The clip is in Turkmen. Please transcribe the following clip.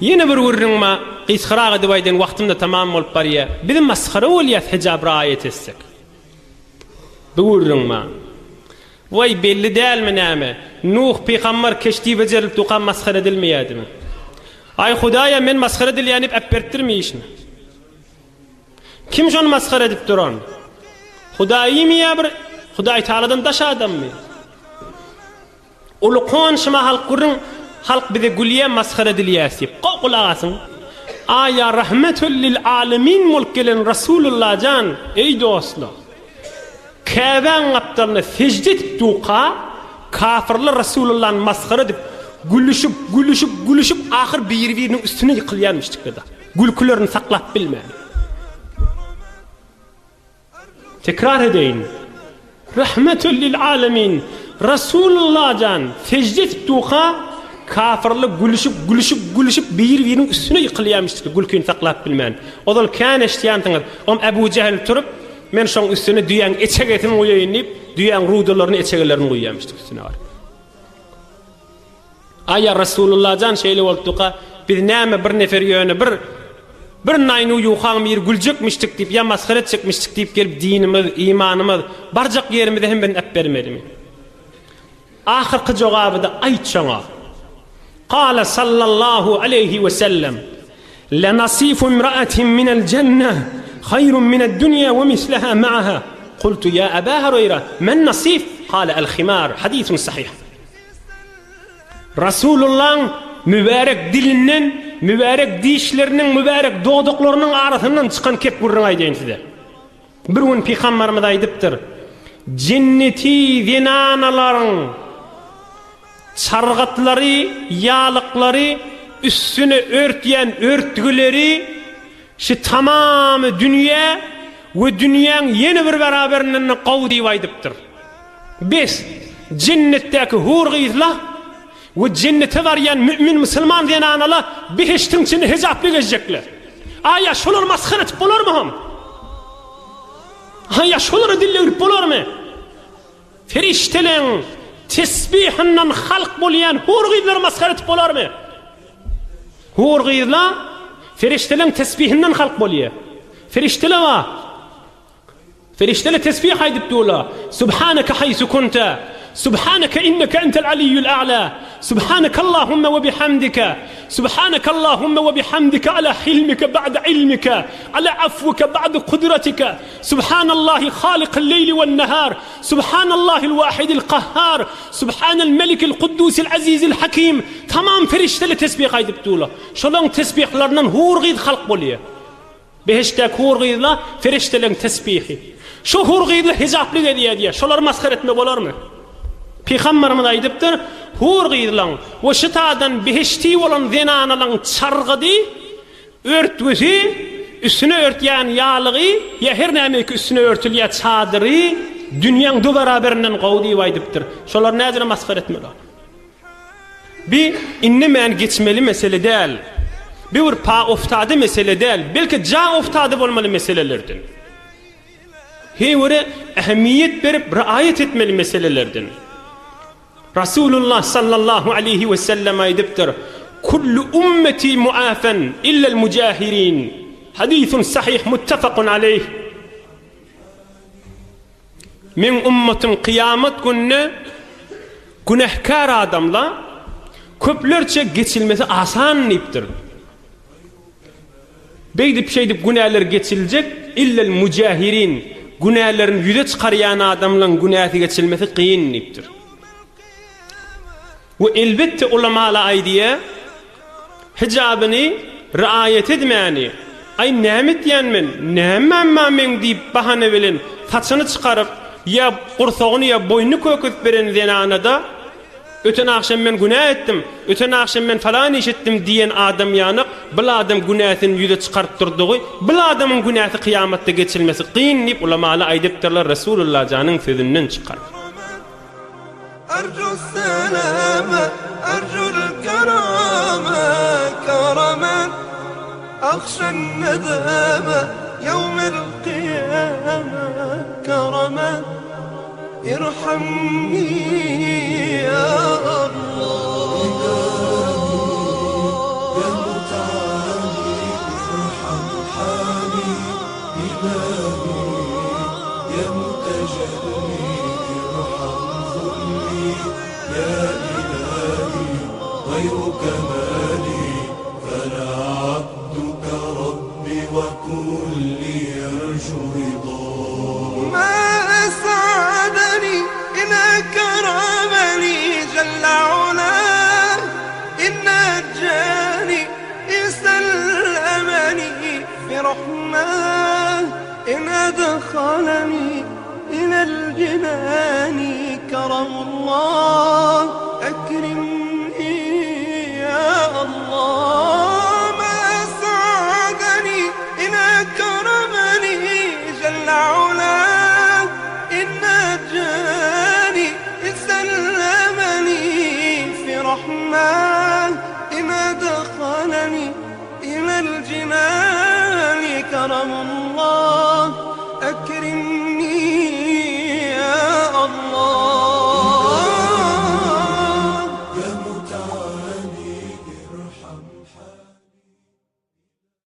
Yine bir wurrunma qysqaragy dybaýdan wagtymda tamam bolup barýar. Bizim masxara bolýar hijab raýat etsek. Bu wurrunma. Vay belli dälmi näme? Nuh peýgamber keşdi bejerilip tuqan masxara edilmeýärmi? Ay Hudaýa men masxara edilýänip äpbertirmeyişmi? Kim şonu masxara edip duran? Hudaýymy ýa bir Hudaý Taaladan daş adammy? Ulu konşma halk gurun halk bize gülýä masxara edilýäsi. Qaqulagasyn. Aya rahmetul lil alamin mulkilen Rasulullah can ey dostlar. Käben aptalny secde etip tuqa kafirler Rasulullah'ın masxara edip gülüşüp ahir bir-biriniň üstüne ýykylýarmışdyk da. Gülkülerini saklap bilmädi. Tekrar edeyin. Rahmetul lil alamin Rasulullah can secde etip tuqa kafirler gülüşüp bir-biriniň üstüne ýykylýarmışdyk. Gülküni saklap bilmädi. Odal kän eşdiýantyňyz. Ebu Cehil turup men şoň üstüne düýäň eçegetini goýaýyn diýip düýäň rudalaryny eçegelerini goýýarmışdyk üstüne bar. Aya Rasulullah can şeýle bolupdyka biz näme bir nefer ýöne bir naýny ýuhan bir güljekmişdik diýip ýa masxara etjekmişdik diýip gelip dinimiz, imanymyz barjak ýerimizde hem ben äpbermedimi? Ahyrky jogaby da aýtşaňa. Qala sallallahu aleyhi ve sellem: "La nasifu imra'atin minel cenneh خير من الدنيا ومثلها معها." قلت يا أبا هريرة ما النصيف؟ قال الخمار. حديث صحيح. رسول الله mübarek dilinden, mübarek dişlerinin, mübarek doğduklarının arasından çıkan kep gurrun aydayn size. Bir gün Peygamberimiz aýdypdyr. Cenneti zinanaların çargatlary, ýalyklary, üstüne örtýän örtgüleri şu tamamı dünya ve dünyanın yeni bir beraberinden qawdy aýdypdyr. Biz cennetteki hurgyzlar ve cennete barýan mümin musulman diýen analar behiştiň içinde hijaply gezjekler. Aya şolar masxara etip bolarmy ham? Aya şolara dille bolarmy? Ferişteleň tesbihinden halk bolýan hurgyzlar masxara etip bolarmy? Hurgyzlar ferişteleň tesbihinden halk bolýar. Ferişteler wa ferişteler tesbih aýdyp durlar. Subhanaka haysu kunta. Subhanaka innaka entel aliyyul a'la. Subhanaka Allahumma ve bihamdika. Subhanaka Allahumma ve bihamdika ala hilmika ba'da ilmika, ala afwika ba'da kudratika. Subhanallahi halikal leyli ven nahar. Subhanallahil vahidil qahhar. Subhanal melikil quddusil azizil hakim. Tamam ferişteler tesbih aýdyp durlar. Şolaň tesbihlerinden hurgyz halk bolýar. Beheştek hurgyzlar ferişteleň tesbihi. Şu hurgyzlar hijaply edýär. Şolar masxara etme bolarmy? Peygamberimiz aýdypdyr, hurgyzlaň we şytadan beheşti bolan zinanalyň çargydy, örtgüsi, üstüne örtýän ýalygy, ýa her näme üstüne örtülýän çadyry dünýäň du beraberinden qawdy aýdypdyr. Şolar näzire masxara etmeler. Bir innemän geçmeli mesele däl. Bir pa oftady mesele däl, belki ja oftady bolmaly meselelerden. Hewre ähmiýet berip raýat etmeli meselelerden. Rasulullah sallallahu aleyhi ve sellem aýdypdyr: "Kullu ummeti muafen illa'l mujahirin." Hadisun sahih muttafaqun aleyh. Men ummetim kıyamet gününe günahkar adamla köplerçe geçilmesi asan niptir. Beydip şeydip günahlar geçilecek illa'l mujahirin. Günahların yüze çıkaryan adamların günahı geçilmesi kıyın niptir. Ve elbette ulamalar aydiye hicabını riayet etmeyeni ay nämet ýanmen näme men diýip bahane bilen saçyny çıkarıp ya gursagyny ya boynu köküp beren zenanada öten akşam men günah etdim, öten akşam men falan iş etdim diýen adam ýanyk bu adam günahyny ýüze çykaryp durdy. Bu adamyň günahy kıyamatda geçilmesi kıyın diýip ulamalar aýdypdyrlar. Rasulullah janyň sözünden çıkar. أرجو السلامة أرجو الكرامة كرما أخشى الندامة يوم القيامة كرما ارحمني يا الله يا وكل يرجو رضاه. ما أسعدني إن أكرمني جل علاه، إن نجاني إن سلمني في رحماه، إن أدخلني إلى الجنان كرم الله. أكرمني يا الله. ما أسعدني إن أكرمني جل علاه، إن نجاني إن سلمني في رحماه، إن أدخلني إلى الجنان كرم الله.